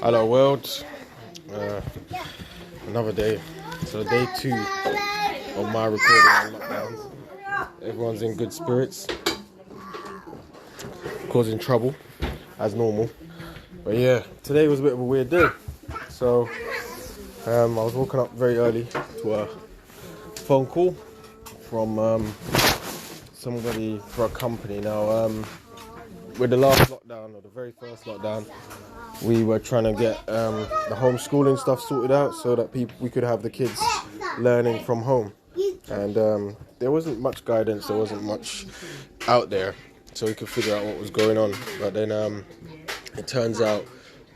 Hello world, uh, another day. So day 2 of my recording on lockdowns. Everyone's in good spirits, causing trouble as normal. But yeah, today was a bit of a weird day. So I was woken up very early to a phone call from somebody for a company. Now with the last lockdown, or the very first lockdown, we were trying to get the homeschooling stuff sorted out so that we could have the kids learning from home. And there wasn't much guidance, there wasn't much out there, so we could figure out what was going on. But then it turns out,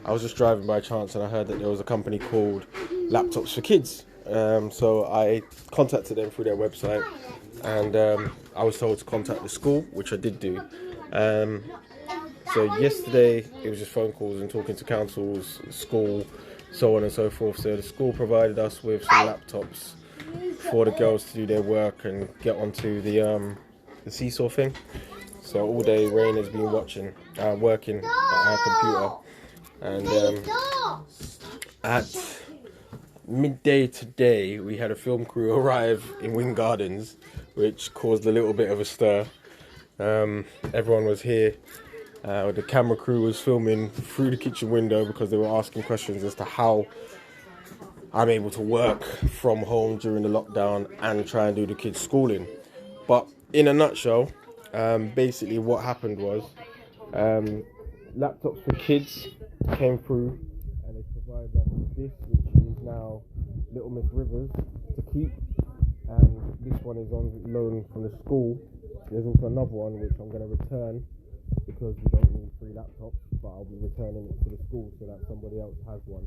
I was just driving by chance and I heard that there was a company called Laptops for Kids. So I contacted them through their website, and I was told to contact the school, which I did do. So yesterday it was just phone calls and talking to councils, school, so on and so forth. So the school provided us with some laptops for the girls to do their work and get onto the seesaw thing. So all day Rain has been working at her computer, and at midday today we had a film crew arrive in Wing Gardens, which caused a little bit of a stir. Everyone was here. The camera crew was filming through the kitchen window because they were asking questions as to how I'm able to work from home during the lockdown and try and do the kids' schooling. But in a nutshell, basically what happened was Laptops for Kids came through and they provided us with this, which is now Little Miss Rivers to keep, and this one is on loan from the school. There's also another one which I'm going to return because we don't need 3 laptops, but I'll be returning it to the school so that somebody else has one.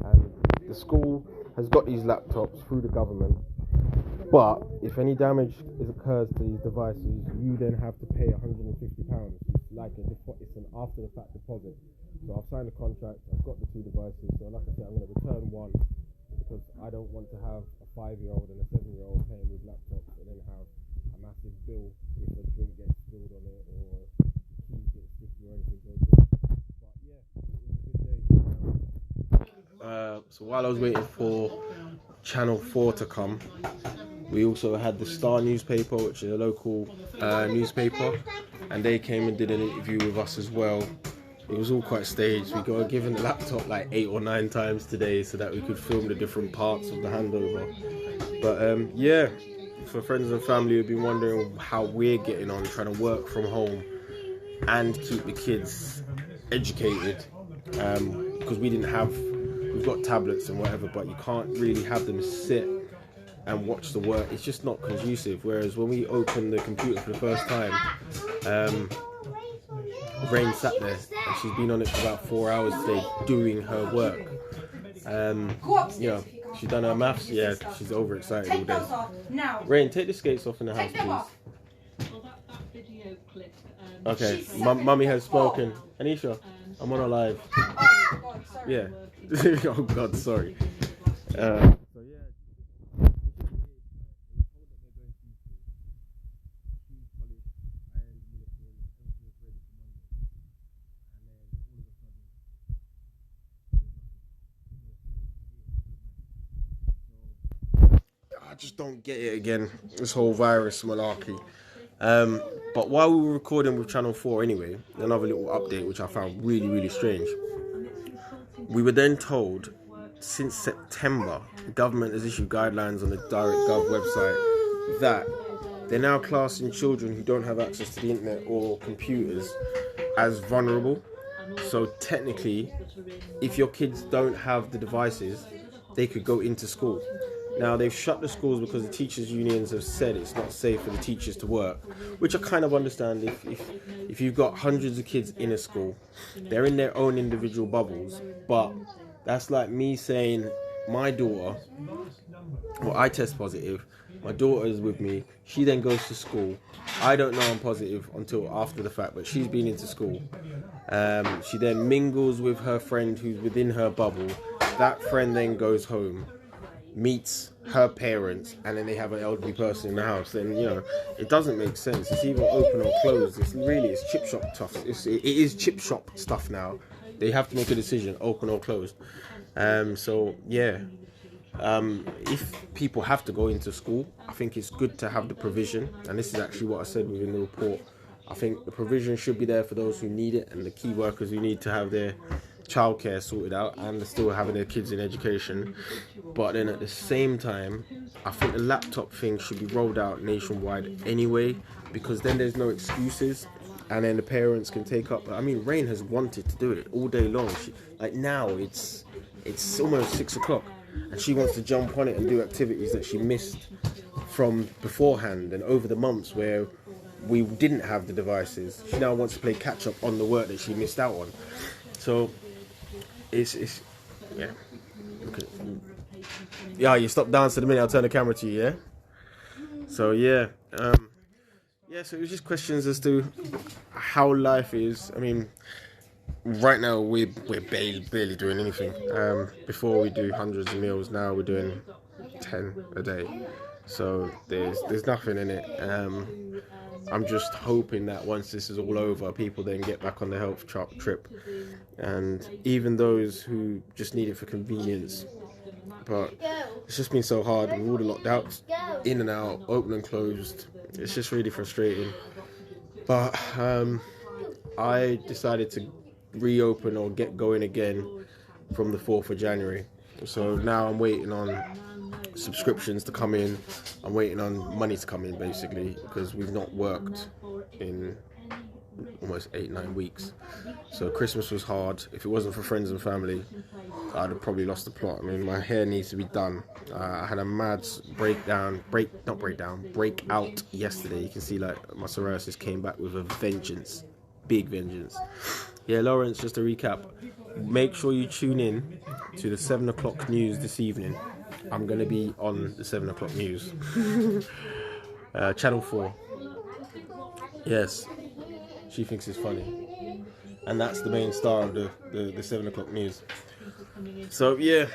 And the school has got these laptops through the government, but if any damage occurs to these devices, you then have to pay £150. It's like it's an after the fact deposit. So I've signed a contract, I've got the 2 devices, so like I said, I'm going to return one because I don't want to have a 5-year-old and a 7-year-old paying with laptops and then have a massive bill if a drink gets spilled on it or keys get sticky or anything goes wrong. But yeah, it was a good day. So while I was waiting for Channel 4 to come, we also had the Star newspaper, which is a local newspaper, and they came and did an interview with us as well. It was all quite staged. We got given the laptop like 8 or 9 times today so that we could film the different parts of the handover. But yeah, for friends and family who've been wondering how we're getting on trying to work from home and keep the kids educated, because we've got tablets and whatever, but you can't really have them sit and watch the work. It's just not conducive. Whereas when we opened the computer for the first time, Rain sat there and she's been on it for about 4 hours today doing her work. She's done her maths. Yeah, she's overexcited all day. Rain, take the skates off in the house, please. Okay, Mummy has spoken. Anisha, I'm on a live. Yeah. Oh God, sorry. I just don't get it again, this whole virus malarkey. But while we were recording with Channel 4 anyway, another little update which I found really, really strange. We were then told, since September, the government has issued guidelines on the DirectGov website that they're now classing children who don't have access to the internet or computers as vulnerable. So technically, if your kids don't have the devices, they could go into school. Now, they've shut the schools because the teachers' unions have said it's not safe for the teachers to work, which I kind of understand. If you've got hundreds of kids in a school, they're in their own individual bubbles, but that's like me saying my daughter, well, I test positive, my daughter is with me, she then goes to school. I don't know I'm positive until after the fact, but she's been into school. She then mingles with her friend who's within her bubble. That friend then goes home, meets her parents, and then they have an elderly person in the house. Then it doesn't make sense. It's either open or closed. It's chip shop stuff. It is chip shop stuff now. they have to make a decision, open or closed. So yeah, if people have to go into school, I think it's good to have the provision, and this is actually what I said within the report. I think the provision should be there for those who need it, and the key workers who need to have their childcare sorted out and are still having their kids in education. But then at the same time, I think the laptop thing should be rolled out nationwide anyway, because then there's no excuses, and then the parents can take up. I mean, Rain has wanted to do it all day long. Like now, it's almost 6 o'clock, and she wants to jump on it and do activities that she missed from beforehand and over the months where we didn't have the devices. She now wants to play catch up on the work that she missed out on. So it's yeah. Okay. Yeah, you stop dancing the minute I'll turn the camera to you, yeah? So yeah. So it was just questions as to how life is. I mean, right now we're barely doing anything. Before we do hundreds of meals, now we're doing 10 a day. So there's nothing in it. I'm just hoping that once this is all over, people then get back on the health trip, and even those who just need it for convenience. But it's just been so hard with all the lockdowns, in and out, open and closed. It's just really frustrating. But I decided to reopen or get going again from the 4th of January. So now I'm waiting on subscriptions to come in. I'm waiting on money to come in, basically, because we've not worked in almost 8-9 weeks. So Christmas was hard. If it wasn't for friends and family, I'd have probably lost the plot. I mean, my hair needs to be done. I had a mad breakout yesterday. You can see like my psoriasis came back with a vengeance, big vengeance. Yeah, Lawrence, just to recap, make sure you tune in to the 7 o'clock news this evening. I'm going to be on the 7 o'clock news. Channel 4. Yes, she thinks it's funny. And that's the main star of the 7 o'clock news. So yeah,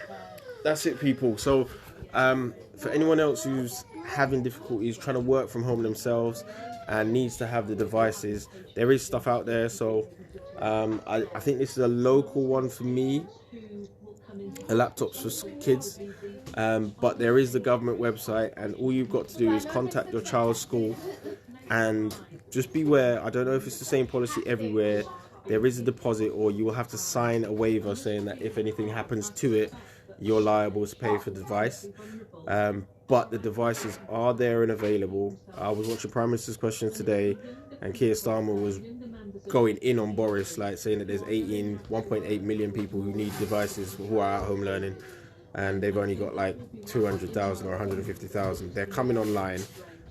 that's it, people. So for anyone else who's having difficulties trying to work from home themselves and needs to have the devices, there is stuff out there. So I think this is a local one for me, a laptops for kids, but there is the government website, and all you've got to do is contact your child's school, and just beware. I don't know if it's the same policy everywhere. There is a deposit, or you will have to sign a waiver saying that if anything happens to it, you're liable to pay for the device. But the devices are there and available. I was watching Prime Minister's Questions today, and Keir Starmer was going in on Boris, like saying that there's 1.8 million people who need devices who are at home learning, and they've only got like 200,000 or 150,000. They're coming online.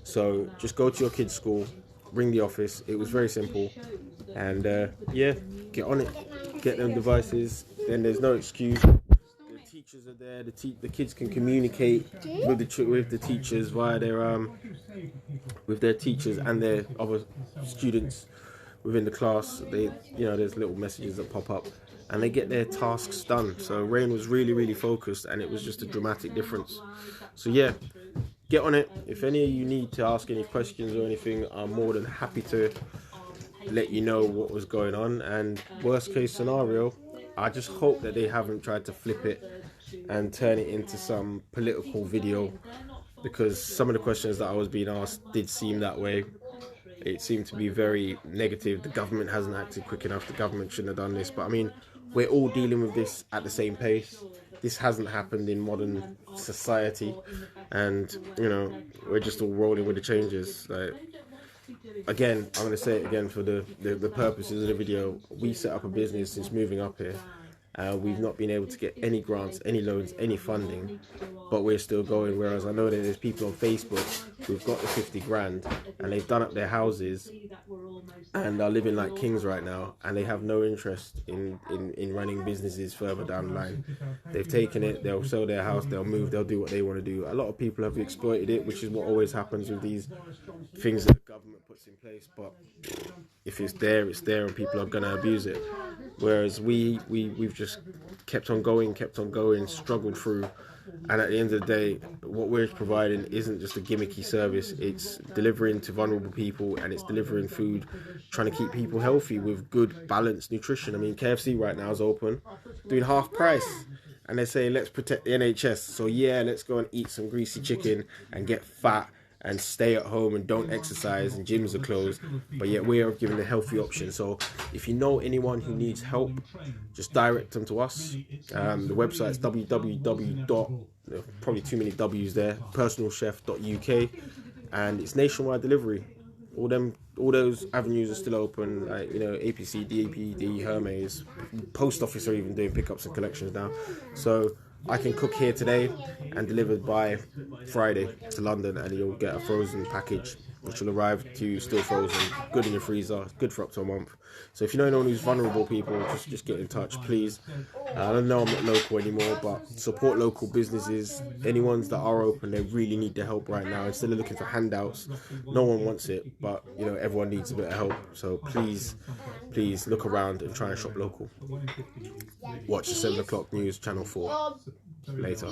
So just go to your kid's school, ring the office. It was very simple. And yeah, get on it, get them devices. Then there's no excuse. The teachers are there. The kids can communicate with the teachers via their with their teachers and their other students within the class. There's little messages that pop up, and they get their tasks done. So Rain was really focused, and it was just a dramatic difference. So yeah, get on it. If any of you need to ask any questions or anything, I'm more than happy to let you know what was going on. And worst case scenario, I just hope that they haven't tried to flip it and turn it into some political video, because some of the questions that I was being asked did seem that way. It seemed to be very negative. The government hasn't acted quick enough. The government shouldn't have done this. But I mean, we're all dealing with this at the same pace. This hasn't happened in modern society, and we're just all rolling with the changes. Like, again, I'm going to say it again for the purposes of the video. We set up a business since moving up here. We've not been able to get any grants, any loans, any funding, but we're still going. Whereas I know that there's people on Facebook who've got the 50 grand and they've done up their houses and are living like kings right now, and they have no interest in running businesses further down the line. They've taken it, they'll sell their house, they'll move, they'll do what they want to do. A lot of people have exploited it, which is what always happens with these things that the government puts in place. But if it's there, and people are going to abuse it. Whereas we've just kept on going, struggled through, And at the end of the day, what we're providing isn't just a gimmicky service. It's delivering to vulnerable people, and it's delivering food, trying to keep people healthy with good, balanced nutrition. I mean, KFC right now is open, doing half price. And they say, let's protect the NHS. So yeah, let's go and eat some greasy chicken and get fat and stay at home and don't exercise and gyms are closed. But yet we are giving a healthy option. So if you know anyone who needs help, just direct them to us. The website's www. Probably too many W's there. personalchef.uk, and it's nationwide delivery. All those avenues are still open, like, you know, APC, DAPD, Hermes, post office are even doing pickups and collections now. So I can cook here today and delivered by Friday to London, and you'll get a frozen package which will arrive to you still frozen, good in your freezer, good for up to a month. So if you know anyone who's vulnerable people, just get in touch, please. I know I'm not local anymore, but support local businesses. Any ones that are open, they really need the help right now. Instead of looking for handouts, no one wants it, but you know, everyone needs a bit of help. So please look around and try and shop local. Watch the 7 o'clock news, Channel 4. Later.